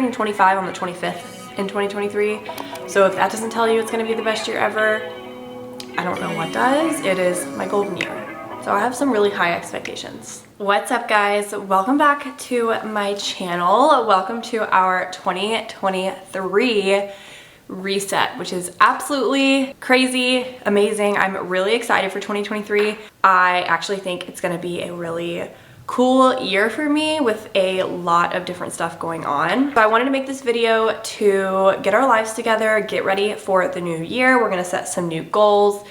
turning 25 on the 25th in 2023. So if that doesn't tell you it's gonna be the best year ever, I don't know what does. It is my golden year. So I have some really high expectations. What's up, guys? Welcome back to my channel. Welcome to our 2023 reset, which is absolutely crazy, amazing. I'm really excited for 2023. I actually think it's gonna be a really cool year for me with a lot of different stuff going on. So I wanted to make this video to get our lives together, get ready for the new year. We're gonna set some new goals.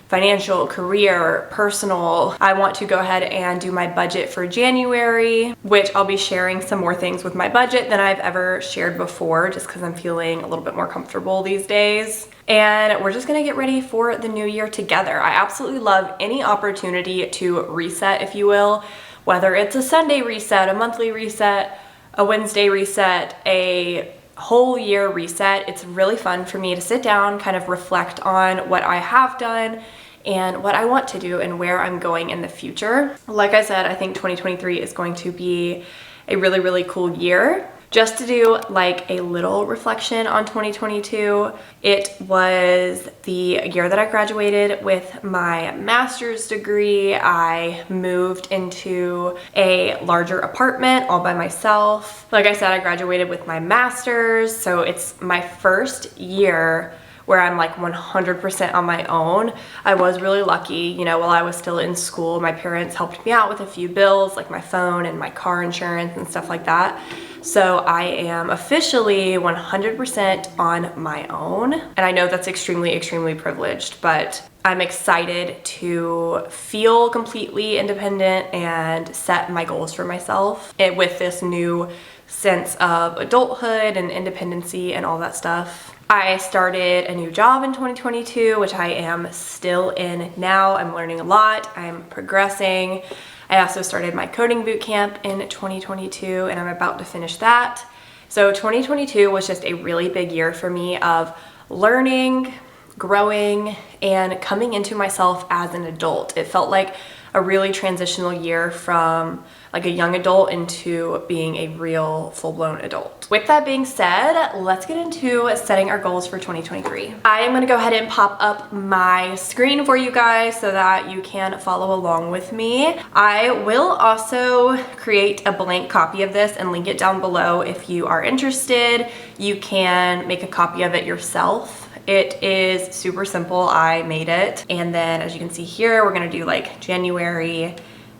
Financial, career, personal. I want to go ahead and do my budget for January, which I'll be sharing some more things with my budget than I've ever shared before, just because I'm feeling a little bit more comfortable these days. And we're just gonna get ready for the new year together. I absolutely love any opportunity to reset, if you will, whether it's a Sunday reset, a monthly reset, a Wednesday reset, a whole year reset. It's really fun for me to sit down, kind of reflect on what I have done and what I want to do and where I'm going in the future. Like I said, I think 2023 is going to be a really, really cool year. Just to do like a little reflection on 2022, it was the year that I graduated with my master's degree. I moved into a larger apartment all by myself. Like I said, I graduated with my master's, so it's my first year where I'm like 100% on my own. I was really lucky, you know, while I was still in school, my parents helped me out with a few bills, like my phone and my car insurance and stuff like that. So I am officially 100% on my own. And I know that's extremely, extremely privileged, but I'm excited to feel completely independent and set my goals for myself with this new sense of adulthood and independency and all that stuff. I started a new job in 2022, which I am still in now. I'm learning a lot, I'm progressing. I also started my coding boot camp in 2022 and I'm about to finish that. So 2022 was just a really big year for me of learning, growing, and coming into myself as an adult. It felt like a really transitional year from like a young adult into being a real full-blown adult. With that being said, let's get into setting our goals for 2023. I am gonna go ahead and pop up my screen for you guys so that you can follow along with me. I will also create a blank copy of this and link it down below if you are interested. You can make a copy of it yourself. It is super simple, I made it. And then as you can see here, we're gonna do like January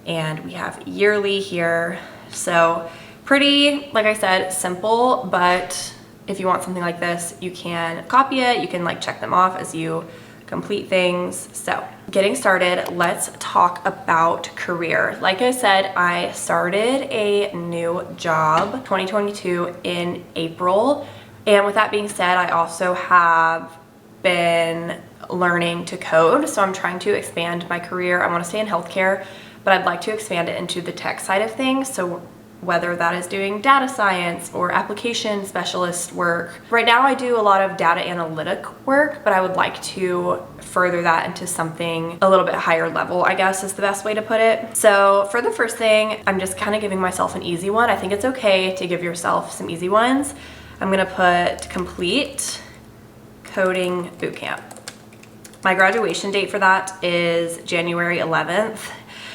and we have yearly here. So pretty, like I said, simple, but if you want something like this, you can copy it, you can like check them off as you complete things. So getting started, let's talk about career. Like I said, I started a new job 2022 in April. And with that being said, I also have been learning to code. So I'm trying to expand my career. I want to stay in healthcare, but I'd like to expand it into the tech side of things. So whether that is doing data science or application specialist work. Right now I do a lot of data analytic work, but I would like to further that into something a little bit higher level, I guess is the best way to put it. So for the first thing, I'm just kind of giving myself an easy one. I think it's okay to give yourself some easy ones. I'm gonna put complete coding bootcamp. My graduation date for that is January 11th.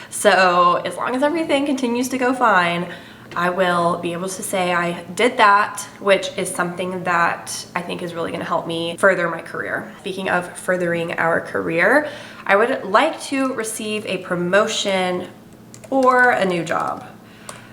So as long as everything continues to go fine, I will be able to say I did that, which is something that I think is really gonna help me further my career. Speaking of furthering our career, I would like to receive a promotion or a new job.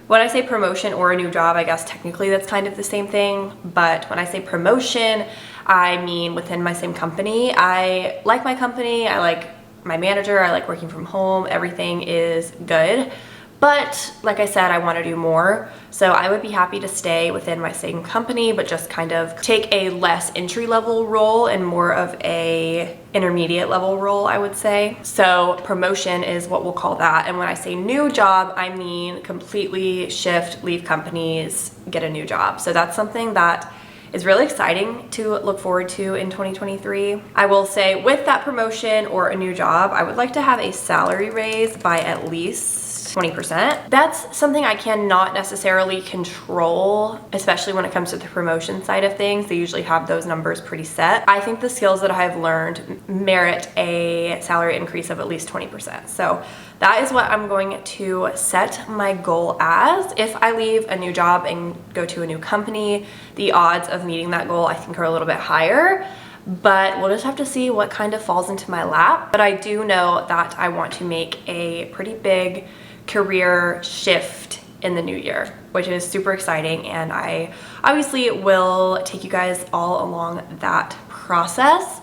When I say promotion or a new job, I guess technically that's kind of the same thing, but when I say promotion, I mean within my same company. I like my company, I like my manager, I like working from home, everything is good. But like I said, I want to do more. So I would be happy to stay within my same company, but just kind of take a less entry-level role and more of a intermediate level role, I would say. So promotion is what we'll call that. And when I say new job, I mean completely shift, leave companies, get a new job. So that's something that is really exciting to look forward to in 2023. I will say with that promotion or a new job, I would like to have a salary raise by at least 20%. That's something I cannot necessarily control, especially when it comes to the promotion side of things. They usually have those numbers pretty set. I think the skills that I have learned merit a salary increase of at least 20%. So that is what I'm going to set my goal as. If I leave a new job and go to a new company, the odds of meeting that goal I think are a little bit higher, but we'll just have to see what kind of falls into my lap. But I do know that I want to make a pretty big career shift in the new year, which is super exciting, and I obviously will take you guys all along that process.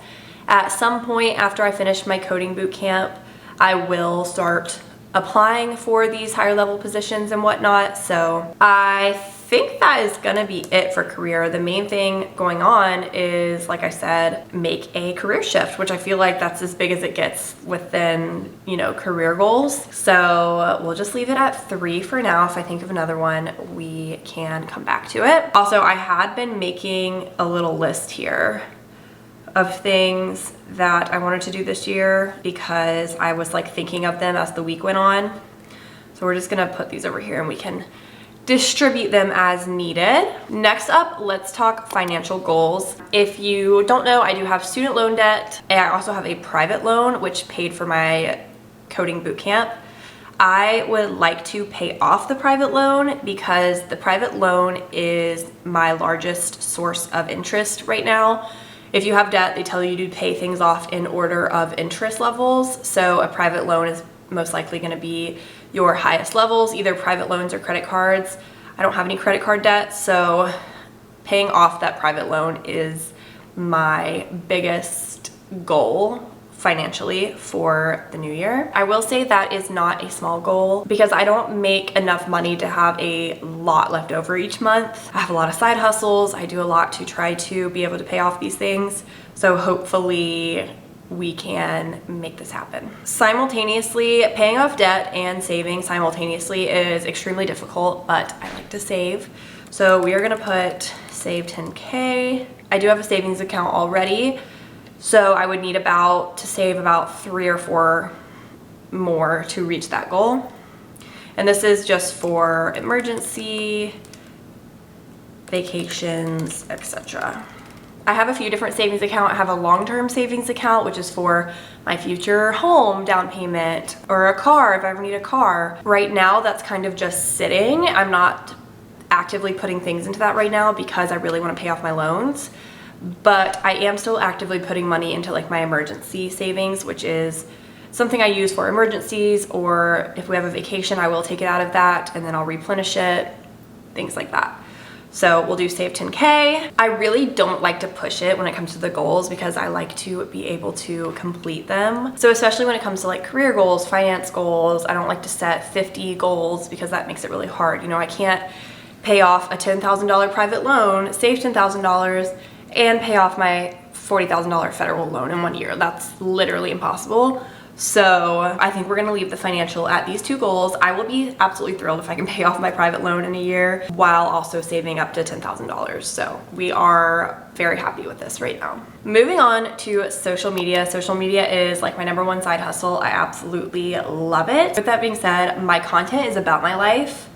At some point after I finish my coding boot camp, I will start applying for these higher level positions and whatnot. So I think that is gonna be it for career. The main thing going on is, like I said, make a career shift, which I feel like that's as big as it gets within, you know, career goals. So we'll just leave it at 3 for now. If I think of another one, we can come back to it. Also, I had been making a little list here of things that I wanted to do this year because I was like thinking of them as the week went on. So we're just gonna put these over here and we can distribute them as needed. Next up, let's talk financial goals. If you don't know, I do have student loan debt, and I also have a private loan which paid for my coding boot camp. I would like to pay off the private loan because the private loan is my largest source of interest right now. If you have debt, they tell you to pay things off in order of interest levels. So a private loan is most likely going to be your highest levels, either private loans or credit cards. I don't have any credit card debt, so paying off that private loan is my biggest goal financially for the new year. I will say that is not a small goal because I don't make enough money to have a lot left over each month. I have a lot of side hustles. I do a lot to try to be able to pay off these things. So hopefully we can make this happen. Simultaneously, paying off debt and saving simultaneously is extremely difficult, but I like to save. So we are gonna put save 10K. I do have a savings account already, so I would need to save about 3 or 4 more to reach that goal. And this is just for emergency, vacations, etc. I have a few different savings accounts. I have a long-term savings account, which is for my future home down payment or a car if I ever need a car. Right now, that's kind of just sitting. I'm not actively putting things into that right now because I really want to pay off my loans. But I am still actively putting money into like my emergency savings, which is something I use for emergencies, or if we have a vacation, I will take it out of that and then I'll replenish it, things like that. So we'll do save 10K. I really don't like to push it when it comes to the goals because I like to be able to complete them. So especially when it comes to like career goals, finance goals, I don't like to set 50 goals because that makes it really hard. You know, I can't pay off a $10,000 private loan, save $10,000, and pay off my $40,000 federal loan in 1 year. That's literally impossible. So I think we're gonna leave the financial at these 2 goals. I will be absolutely thrilled if I can pay off my private loan in a year while also saving up to $10,000. So we are very happy with this right now. Moving on to social media. Social media is like my #1 side hustle. I absolutely love it. With that being said, my content is about my life.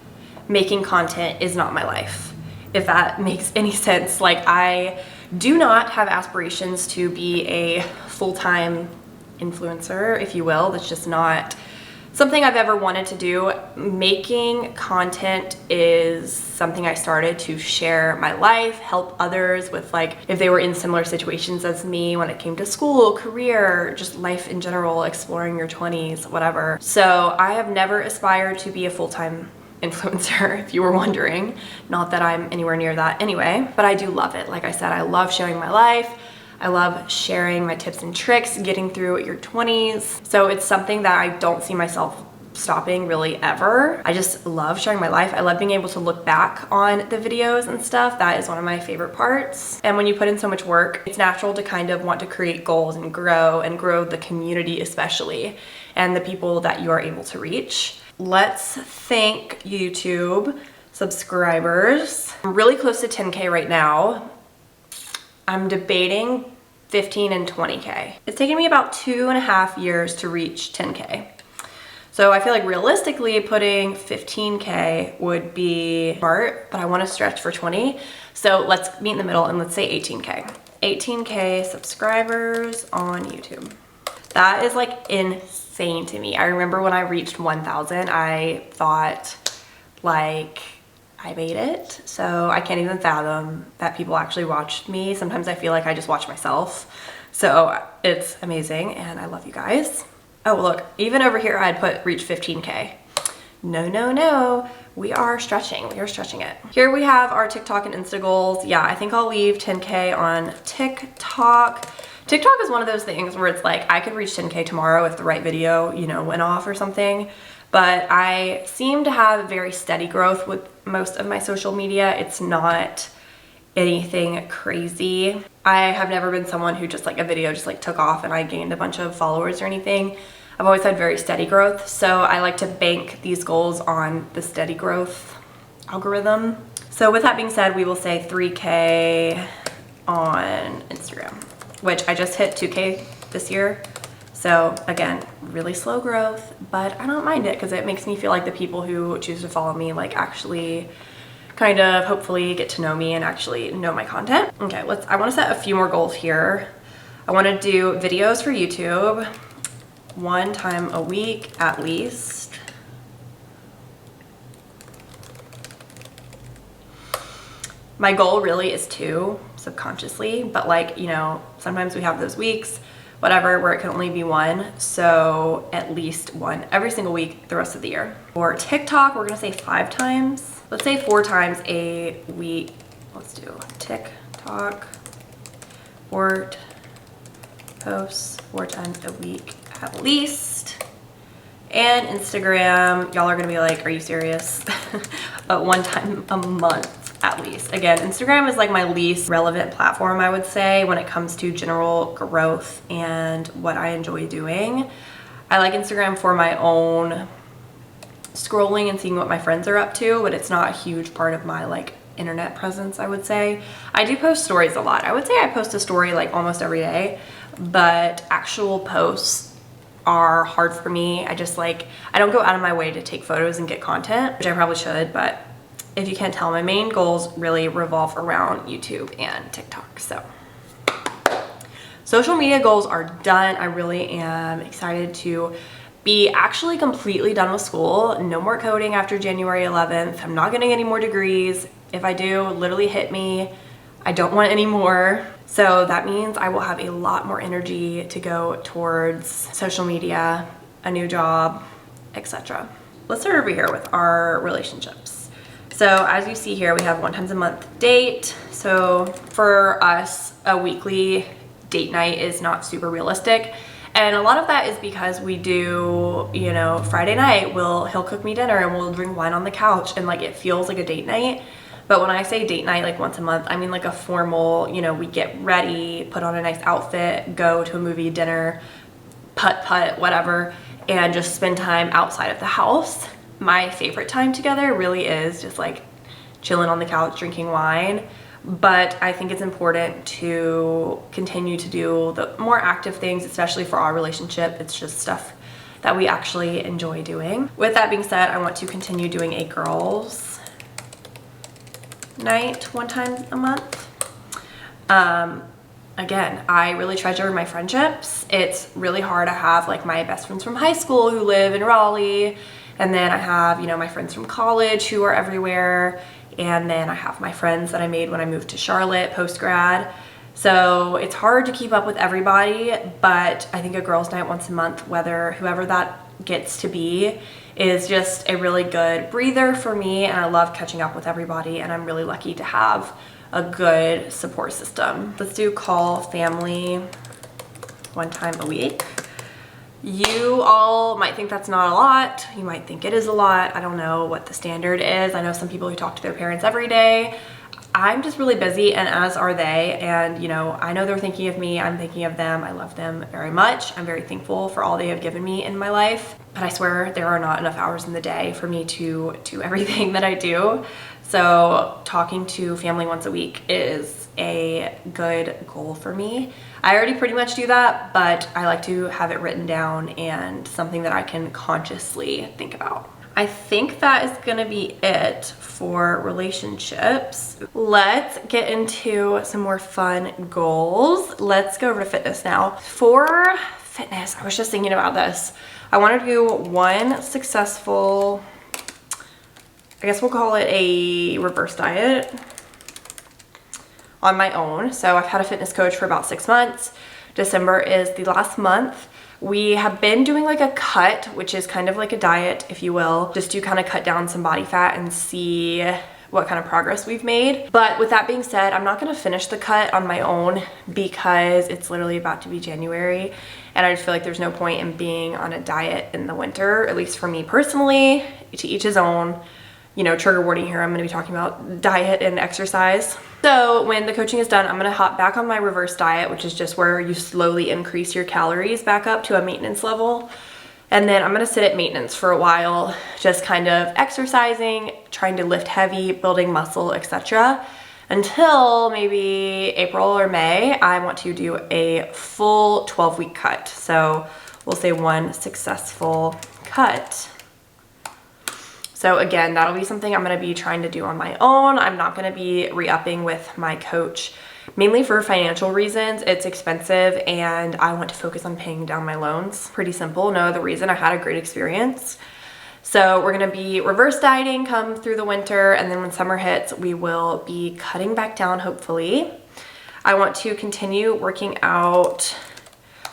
Making content is not my life, if that makes any sense. Like, I do not have aspirations to be a full-time influencer, if you will. That's just not something I've ever wanted to do. Making content is something I started to share my life, help others with, like, if they were in similar situations as me when it came to school, career, just life in general, exploring your 20s, whatever. So I have never aspired to be a full-time influencer, if you were wondering. Not that I'm anywhere near that anyway, but I do love it. Like I said, I love sharing my life. I love sharing my tips and tricks, getting through your 20s. So it's something that I don't see myself stopping really ever. I just love sharing my life. I love being able to look back on the videos and stuff. That is one of my favorite parts. And when you put in so much work, it's natural to kind of want to create goals and grow the community especially, and the people that you are able to reach. Let's thank YouTube subscribers. I'm really close to 10K right now. I'm debating 15 and 20K. It's taken me about 2.5 years to reach 10K. So I feel like realistically putting 15K would be smart, but I want to stretch for 20. So let's meet in the middle and let's say 18K. 18K subscribers on YouTube. That is like insane to me. I remember when I reached 1,000, I thought like I made it. So I can't even fathom that people actually watched me. Sometimes I feel like I just watch myself. So it's amazing and I love you guys. Oh, look, even over here I had put reach 15K. No, no, no. We are stretching. We are stretching it. Here we have our TikTok and Insta goals. Yeah, I think I'll leave 10K on TikTok. TikTok is one of those things where it's like I could reach 10K tomorrow if the right video, you know, went off or something. But I seem to have very steady growth with most of my social media. It's not anything crazy. I have never been someone who just like a video just like took off and I gained a bunch of followers or anything. I've always had very steady growth, so I like to bank these goals on the steady growth algorithm. So with that being said, we will say 3K on Instagram, which I just hit 2K this year. So again, really slow growth, but I don't mind it because it makes me feel like the people who choose to follow me like actually kind of hopefully get to know me and actually know my content. Okay, I want to set a few more goals here. I want to do videos for YouTube 1 time a week at least. My goal really is 2 subconsciously, but like, you know, sometimes we have those weeks, whatever, where it can only be 1. So at least 1 every single week the rest of the year. For TikTok, we're gonna say 5 times. Let's say 4 times a week. Let's do TikTok, 4 posts 4 times a week at least. And Instagram, y'all are gonna be like, are you serious? 1 time a month at least. Again, Instagram is like my least relevant platform, I would say, when it comes to general growth and what I enjoy doing. I like Instagram for my own scrolling and seeing what my friends are up to, but it's not a huge part of my like internet presence, I would say. I do post stories a lot. I would say I post a story like almost every day, but actual posts are hard for me. I just like, I don't go out of my way to take photos and get content, which I probably should, but if you can't tell, my main goals really revolve around YouTube and TikTok. So social media goals are done. I really am excited to be actually completely done with school. No more coding after January 11th. I'm not getting any more degrees. If I do, literally hit me. I don't want any more. So that means I will have a lot more energy to go towards social media, a new job, etc. Let's start over here with our relationships. So as you see here, we have 1 time a month date. So for us, a weekly date night is not super realistic. And a lot of that is because we do, you know, Friday night, he'll cook me dinner and we'll drink wine on the couch and like it feels like a date night. But when I say date night, like once a month, I mean like a formal, you know, we get ready, put on a nice outfit, go to a movie, dinner, putt, whatever, and just spend time outside of the house. My favorite time together really is just like chilling on the couch, drinking wine. But I think it's important to continue to do the more active things, especially for our relationship. It's just stuff that we actually enjoy doing. With that being said, I want to continue doing a girls' night 1 time a month. Again, I really treasure my friendships. It's really hard to have like my best friends from high school who live in Raleigh, and then I have, you know, my friends from college who are everywhere, and then I have my friends that I made when I moved to Charlotte post-grad. So it's hard to keep up with everybody, but I think a girls' night once a month, whoever that gets to be, is just a really good breather for me, and I love catching up with everybody, and I'm really lucky to have a good support system. Let's do call family 1 time a week. You all might think that's not a lot. You might think it is a lot. I don't know what the standard is. I know some people who talk to their parents every day. I'm just really busy, and as are they, and you know, I know they're thinking of me, I'm thinking of them. I love them very much. I'm very thankful for all they have given me in my life, but I swear there are not enough hours in the day for me to do everything that I do. So talking to family once a week is a good goal for me. I already pretty much do that, but I like to have it written down and something that I can consciously think about. I think that is gonna be it for relationships. Let's get into some more fun goals. Let's go over to fitness now. For fitness, I was just thinking about this. I want to do one successful, I guess we'll call it a reverse diet on my own. So I've had a fitness coach for about 6 months. December is the last month. We have been doing like a cut, which is kind of like a diet, if you will, just to kind of cut down some body fat and see what kind of progress we've made. But with that being said, I'm not gonna finish the cut on my own because it's literally about to be January, and I just feel like there's no point in being on a diet in the winter, at least for me personally. To each his own. You know, trigger warning here, I'm gonna be talking about diet and exercise. So when the coaching is done, I'm gonna hop back on my reverse diet, which is just where you slowly increase your calories back up to a maintenance level. And then I'm gonna sit at maintenance for a while, just kind of exercising, trying to lift heavy, building muscle, etc. Until maybe April or May, I want to do a full 12-week cut. So we'll say one successful cut. So again, that'll be something I'm gonna be trying to do on my own. I'm not gonna be re-upping with my coach, mainly for financial reasons. It's expensive and I want to focus on paying down my loans. Pretty simple, no other reason. I had a great experience. So we're gonna be reverse dieting come through the winter, and then when summer hits, we will be cutting back down, hopefully. I want to continue working out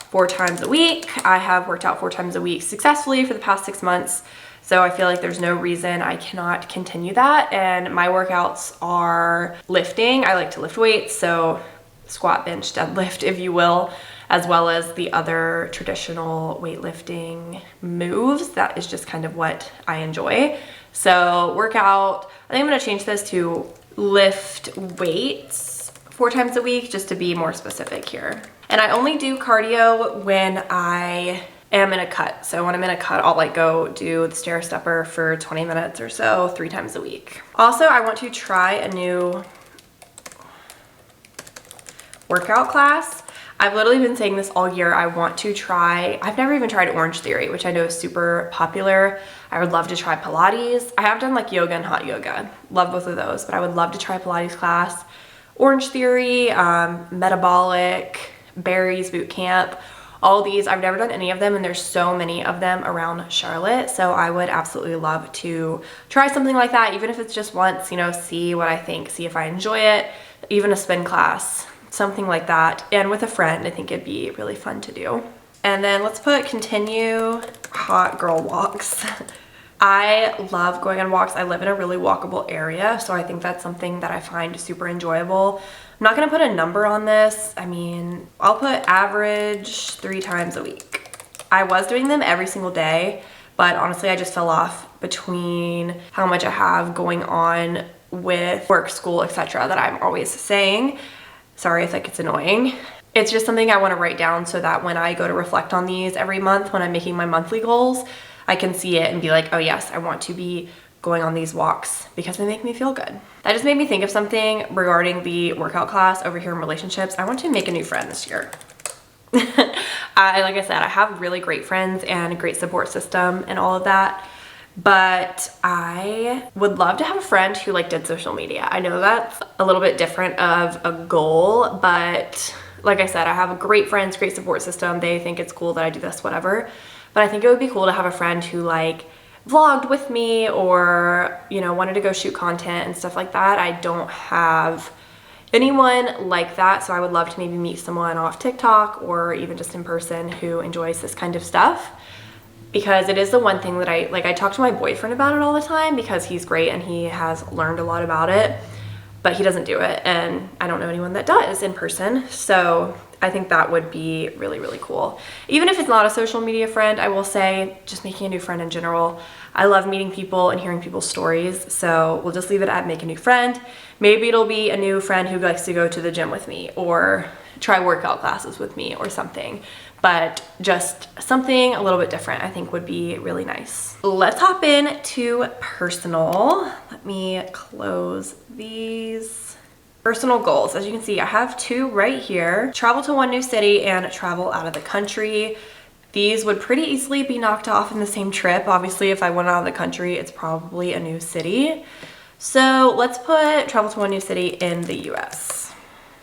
4 times a week. I have worked out 4 times a week successfully for the past 6 months. So I feel like there's no reason I cannot continue that. And my workouts are lifting. I like to lift weights, so squat, bench, deadlift, if you will, as well as the other traditional weightlifting moves. That is just kind of what I enjoy. So workout, I think I'm gonna change this to lift weights 4 times a week, just to be more specific here. And I only do cardio when I am in a cut. So when I'm in a cut, I'll like go do the stair stepper for 20 minutes or so 3 times a week. Also, I want to try a new workout class. I've literally been saying this all year. I want to try, I've never even tried Orange Theory, which I know is super popular. I would love to try Pilates. I have done like yoga and hot yoga. Love both of those, but I would love to try Pilates class. Orange Theory, Metabolic, Barry's Boot Camp. All these, I've never done any of them, and there's so many of them around Charlotte. So I would absolutely love to try something like that, even if it's just once, you know, see what I think, see if I enjoy it, even a spin class, something like that. And with a friend, I think it'd be really fun to do. And then let's put continue hot girl walks. I love going on walks. I live in a really walkable area, so I think that's something that I find super enjoyable. I'm not gonna put a number on this. I mean, I'll put average 3 times a week. I was doing them every single day, but honestly, I just fell off between how much I have going on with work, school, etc. that I'm always saying. Sorry if that gets annoying. It's just something I wanna write down so that when I go to reflect on these every month, when I'm making my monthly goals, I can see it and be like, oh yes, I want to be going on these walks because they make me feel good. That just made me think of something regarding the workout class over here in relationships. I want to make a new friend this year. Like I said, I have really great friends and a great support system and all of that, but I would love to have a friend who like did social media. I know that's a little bit different of a goal, but like I said, I have great friends, great support system. They think it's cool that I do this, whatever. But I think it would be cool to have a friend who like vlogged with me or, you know, wanted to go shoot content and stuff like that. I don't have anyone like that, so I would love to maybe meet someone off TikTok or even just in person who enjoys this kind of stuff, because it is the one thing that I talk to my boyfriend about it all the time because he's great and he has learned a lot about it, but he doesn't do it, and I don't know anyone that does in person. So I think that would be really, really cool. Even if it's not a social media friend, I will say just making a new friend in general. I love meeting people and hearing people's stories. So we'll just leave it at make a new friend. Maybe it'll be a new friend who likes to go to the gym with me or try workout classes with me or something. but just something a little bit different I think would be really nice. Let's hop in to personal. Let me close these. Personal goals. As you can see, I have two right here. Travel to one new city and travel out of the country. These would pretty easily be knocked off in the same trip. Obviously, if I went out of the country, it's probably a new city. So let's put travel to one new city in the US.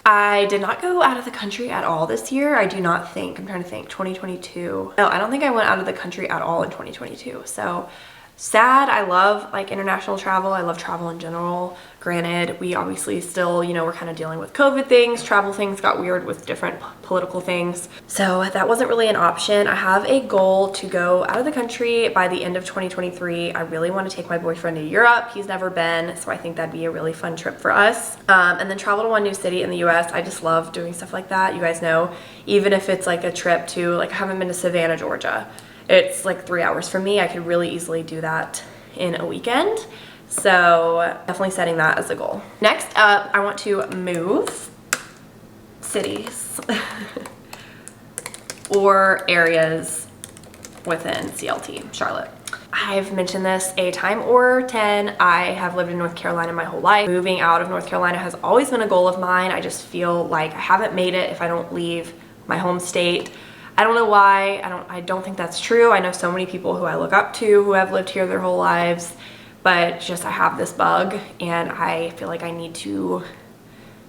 I did not go out of the country at all this year. I do not think, I'm trying to think, 2022. No, I don't think I went out of the country at all in 2022. So sad. I love like international travel. I love travel in general. Granted, we obviously still, you know, we're kind of dealing with COVID things. Travel things got weird with different political things. So that wasn't really an option. I have a goal to go out of the country by the end of 2023. I really want to take my boyfriend to Europe. He's never been, so I think that'd be a really fun trip for us. And then travel to one new city in the US. I just love doing stuff like that. You guys know, even if it's like a trip to, like I haven't been to Savannah, Georgia. It's like 3 hours from me. I could really easily do that in a weekend. So definitely setting that as a goal. Next up, I want to move cities or areas within CLT, Charlotte. I've mentioned this a time or 10. I have lived in North Carolina my whole life. Moving out of North Carolina has always been a goal of mine. I just feel like I haven't made it if I don't leave my home state. I don't know why. I don't think that's true. I know so many people who I look up to who have lived here their whole lives, but just I have this bug and I feel like I need to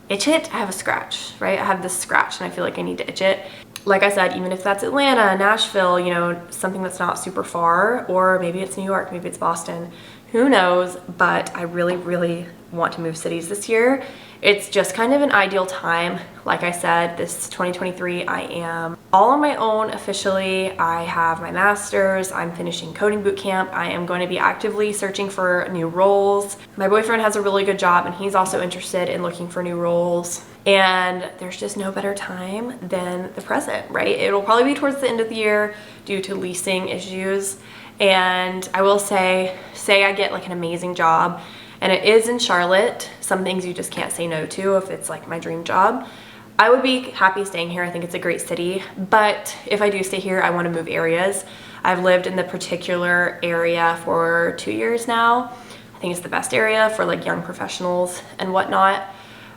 itch it. I have a scratch, right? I have this scratch and I feel like I need to itch it. Like I said, even if that's Atlanta, Nashville, you know, something that's not super far, or maybe it's New York, maybe it's Boston, who knows, but I really, really want to move cities this year. It's just kind of an ideal time. Like I said, this 2023, I am all on my own officially. I have my master's, I'm finishing coding boot camp. I am going to be actively searching for new roles. My boyfriend has a really good job and he's also interested in looking for new roles. And there's just no better time than the present, right? It'll probably be towards the end of the year due to leasing issues. And I will say I get like an amazing job and it is in Charlotte. Some things you just can't say no to if it's like my dream job. I would be happy staying here. I think it's a great city, but if I do stay here, I want to move areas. I've lived in the particular area for 2 years now. I think it's the best area for like young professionals and whatnot,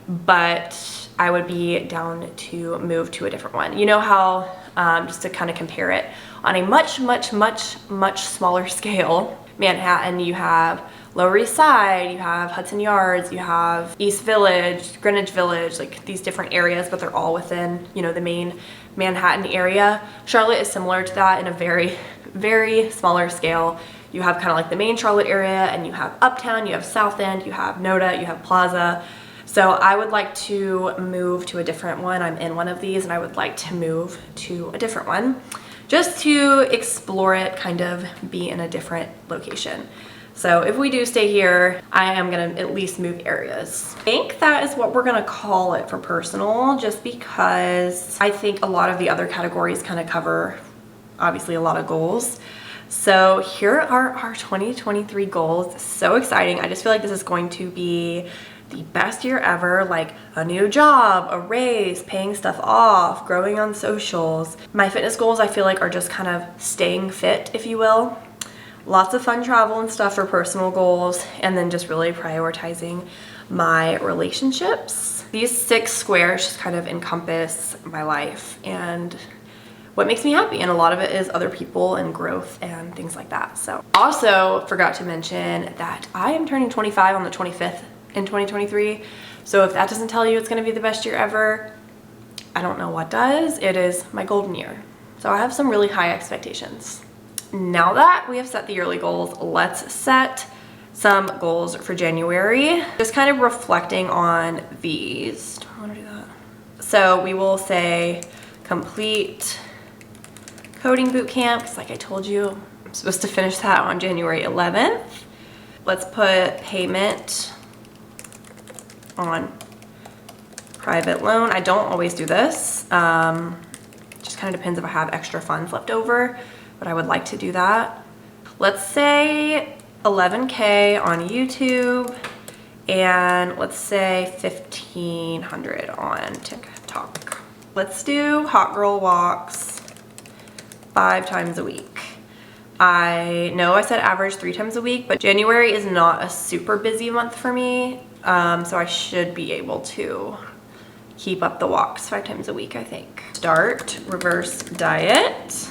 but I would be down to move to a different one. You know how, just to kind of compare it, on a much, much, much, much smaller scale, Manhattan, you have Lower East Side, you have Hudson Yards, you have East Village, Greenwich Village, like these different areas, but they're all within, you know, the main Manhattan area. Charlotte is similar to that in a very, very smaller scale. You have kind of like the main Charlotte area and you have Uptown, you have South End, you have NoDa, you have Plaza. So I would like to move to a different one. I'm in one of these and I would like to move to a different one just to explore it, kind of be in a different location. So if we do stay here, I am gonna at least move areas. I think that is what we're gonna call it for personal, just because I think a lot of the other categories kind of cover, obviously, a lot of goals. So here are our 2023 goals. It's so exciting. I just feel like this is going to be the best year ever, like a new job, a raise, paying stuff off, growing on socials. My fitness goals I feel like are just kind of staying fit, if you will. Lots of fun travel and stuff for personal goals, and then just really prioritizing my relationships. These 6 squares just kind of encompass my life and what makes me happy, and a lot of it is other people and growth and things like that. So also forgot to mention that I am turning 25 on the 25th in 2023. So if that doesn't tell you it's going to be the best year ever, I don't know what does. It is my golden year. So I have some really high expectations. Now that we have set the yearly goals, let's set some goals for January. Just kind of reflecting on these. Do I want to do that? So we will say complete coding boot camp, because like I told you, I'm supposed to finish that on January 11th. Let's put payment on private loan. I don't always do this. Just kind of depends if I have extra funds left over, but I would like to do that. Let's say 11K on YouTube, and let's say 1,500 on TikTok. Let's do hot girl walks 5 times a week. I know I said average 3 times a week, but January is not a super busy month for me. So I should be able to keep up the walks 5 times a week, I think. Start reverse diet.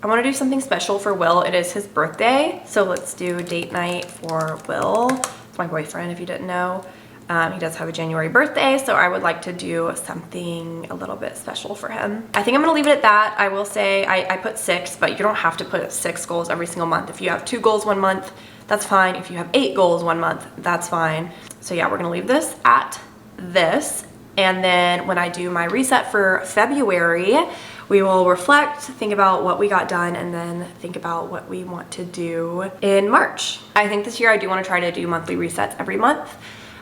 I want to do something special for Will. It is his birthday, so let's do date night for Will. It's my boyfriend, if you didn't know. He does have a January birthday, so I would like to do something a little bit special for him. I think I'm gonna leave it at that. I will say I put 6, but you don't have to put 6 goals every single month. If you have 2 goals one month, that's fine. If you have 8 goals one month, that's fine. So yeah, we're gonna leave this at this. And then when I do my reset for February, we will reflect, think about what we got done, and then think about what we want to do in March. I think this year I do want to try to do monthly resets every month.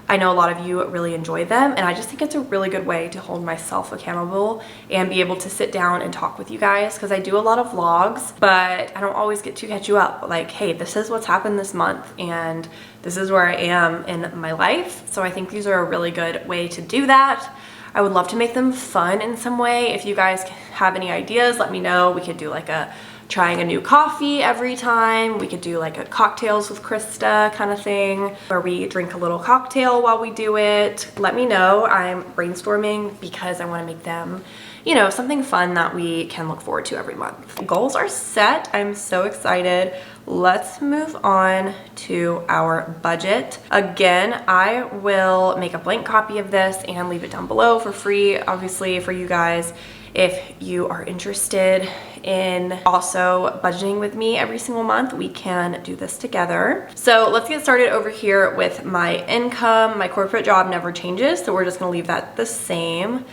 I know a lot of you really enjoy them, and I just think it's a really good way to hold myself accountable and be able to sit down and talk with you guys, because I do a lot of vlogs, but I don't always get to catch you up. Like, hey, this is what's happened this month, and this is where I am in my life. So I think these are a really good way to do that. I would love to make them fun in some way. If you guys have any ideas, let me know. We could do like a trying a new coffee every time. We could do like a cocktails with Krista kind of thing, where we drink a little cocktail while we do it. Let me know. I'm brainstorming because I want to make them, you know, something fun that we can look forward to every month. Goals are set. I'm so excited. Let's move on to our budget. Again, I will make a blank copy of this and leave it down below for free, obviously, for you guys. If you are interested in also budgeting with me every single month, we can do this together. So let's get started over here with my income. My corporate job never changes, so we're just gonna leave that the same.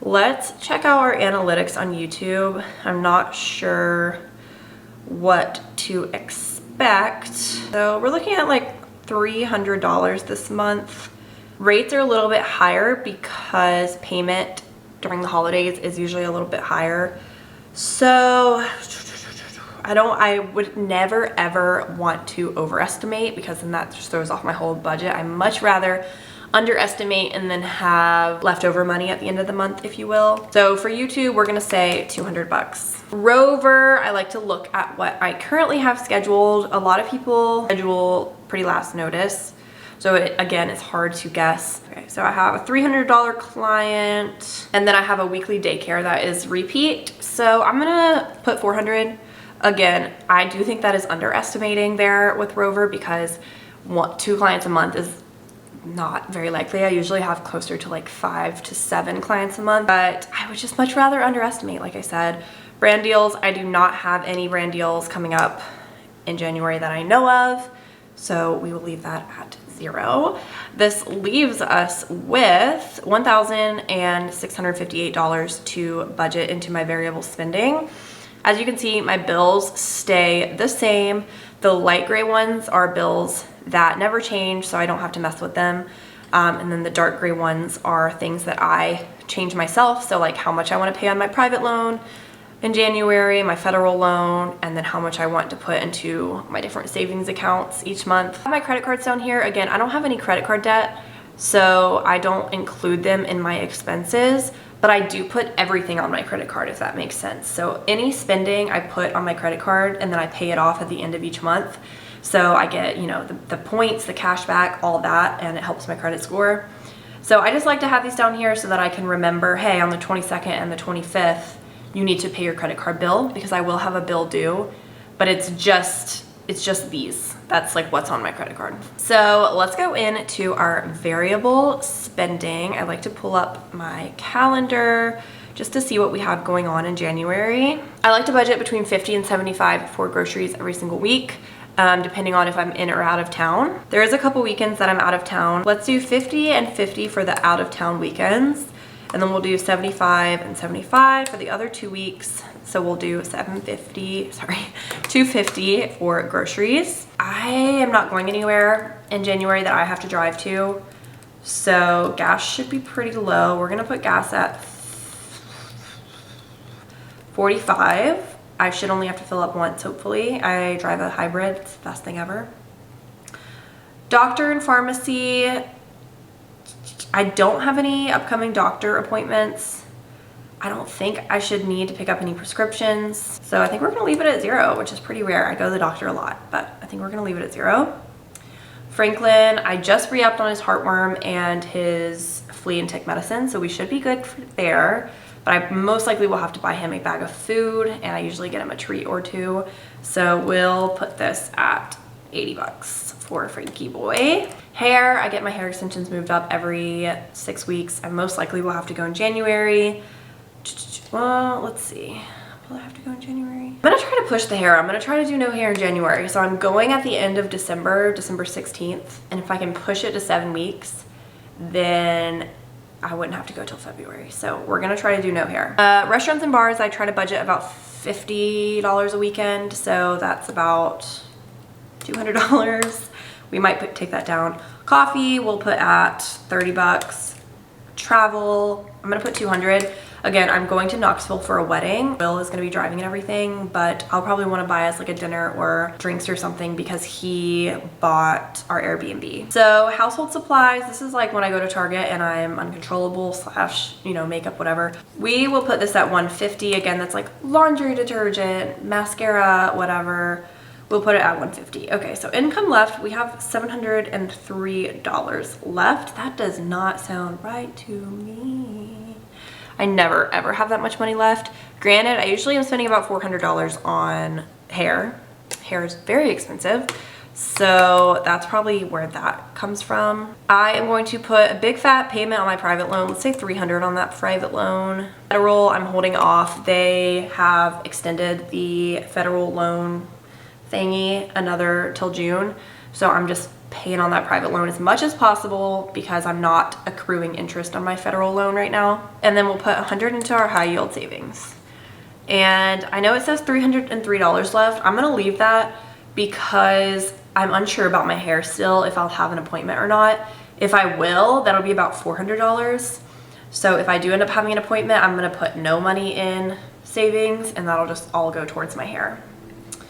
Let's check out our analytics on YouTube. I'm not sure what to expect. So we're looking at like $300 this month. Rates are a little bit higher because payment during the holidays is usually a little bit higher. So I would never ever want to overestimate, because then that just throws off my whole budget. I much rather underestimate and then have leftover money at the end of the month, if you will. So for YouTube, we're gonna say 200 bucks. Rover, I like to look at what I currently have scheduled. A lot of people schedule pretty last notice. So again, it's hard to guess. Okay, so I have a $300 client, and then I have a weekly daycare that is repeat. So I'm gonna put 400. Again, I do think that is underestimating there with Rover, because 2 clients a month is not very likely. I usually have closer to like 5 to 7 clients a month, but I would just much rather underestimate, like I said. Brand deals, I do not have any brand deals coming up in January that I know of, so we will leave that at 0. This leaves us with $1,658 to budget into my variable spending. As you can see, my bills stay the same. The light gray ones are bills that never change, so I don't have to mess with them. And then the dark gray ones are things that I change myself. So like how much I want to pay on my private loan in January, my federal loan, and then how much I want to put into my different savings accounts each month. I have my credit cards down here. Again, I don't have any credit card debt, so I don't include them in my expenses, but I do put everything on my credit card, if that makes sense. So any spending I put on my credit card, and then I pay it off at the end of each month. So I get, you know, the points, the cash back, all that, and it helps my credit score. So I just like to have these down here so that I can remember, hey, on the 22nd and the 25th, you need to pay your credit card bill, because I will have a bill due, but it's just these. That's like what's on my credit card. So let's go into our variable spending. I like to pull up my calendar just to see what we have going on in January. I like to budget between 50 and 75 for groceries every single week, depending on if I'm in or out of town. There is a couple weekends that I'm out of town. Let's do 50 and 50 for the out of town weekends. And then we'll do 75 and 75 for the other 2 weeks. So we'll do 250 for groceries. I am not going anywhere in January that I have to drive to, so gas should be pretty low. We're gonna put gas at 45. I should only have to fill up once, hopefully. I drive a hybrid, it's the best thing ever. Doctor and pharmacy, I don't have any upcoming doctor appointments. I don't think I should need to pick up any prescriptions. So I think we're gonna leave it at 0, which is pretty rare. I go to the doctor a lot, but I think we're gonna leave it at 0. Franklin, I just re-upped on his heartworm and his flea and tick medicine, so we should be good there. But I most likely will have to buy him a bag of food, and I usually get him a treat or two. So we'll put this at 80 bucks for Frankie boy. Hair, I get my hair extensions moved up every 6 weeks. I most likely will have to go in January. Well, let's see. Will I have to go in January? I'm gonna try to push the hair. I'm gonna try to do no hair in January. So I'm going at the end of December 16th. And if I can push it to 7 weeks, then I wouldn't have to go till February. So we're gonna try to do no hair. Restaurants and bars, I try to budget about $50 a weekend. So that's about $200. We might take that down. Coffee, we'll put at 30 bucks. Travel, I'm gonna put 200. Again, I'm going to Knoxville for a wedding. Will is gonna be driving and everything, but I'll probably wanna buy us like a dinner or drinks or something because he bought our Airbnb. So household supplies, this is like when I go to Target and I'm uncontrollable / you know, makeup, whatever. We will put this at 150. Again, that's like laundry detergent, mascara, whatever. We'll put it at 150. Okay, so income left, we have $703 left. That does not sound right to me. I never ever have that much money left. Granted, I usually am spending about $400 on hair. Hair is very expensive. So that's probably where that comes from. I am going to put a big fat payment on my private loan. Let's say $300 on that private loan. Federal, I'm holding off. They have extended the federal loan thingy another till June. So I'm just paying on that private loan as much as possible because I'm not accruing interest on my federal loan right now. And then we'll put 100 into our high yield savings. And I know it says $303 left. I'm gonna leave that because I'm unsure about my hair still, if I'll have an appointment or not. If I will, that'll be about $400. So if I do end up having an appointment, I'm gonna put no money in savings and that'll just all go towards my hair.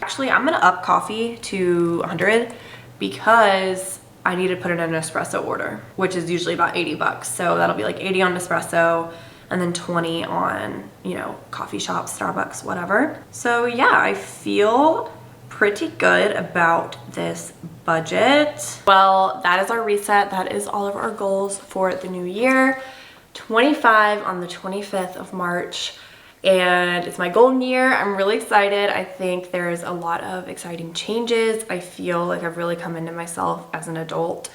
Actually, I'm gonna up coffee to 100 because I need to put in an espresso order, which is usually about 80 bucks. So that'll be like 80 on espresso and then 20 on, you know, coffee shops, Starbucks, whatever. So yeah, I feel pretty good about this budget. Well, that is our reset. That is all of our goals for the new year. 25 on the 25th of March. And it's my golden year. I'm really excited. I think there's a lot of exciting changes. I feel like I've really come into myself as an adult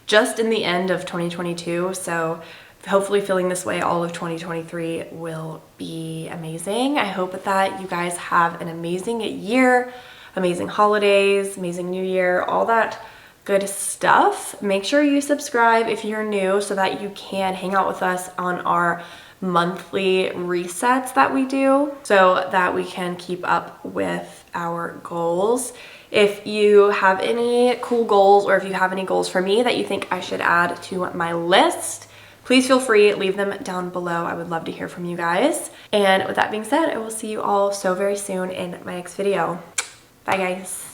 just in the end of 2022. So hopefully feeling this way all of 2023 will be amazing. I hope that you guys have an amazing year, amazing holidays, amazing new year, all that good stuff. Make sure you subscribe if you're new so that you can hang out with us on our monthly resets that we do so that we can keep up with our goals. If you have any cool goals or if you have any goals for me that you think I should add to my list, please feel free, leave them down below. I would love to hear from you guys. And with that being said, I will see you all so very soon in my next video. Bye guys.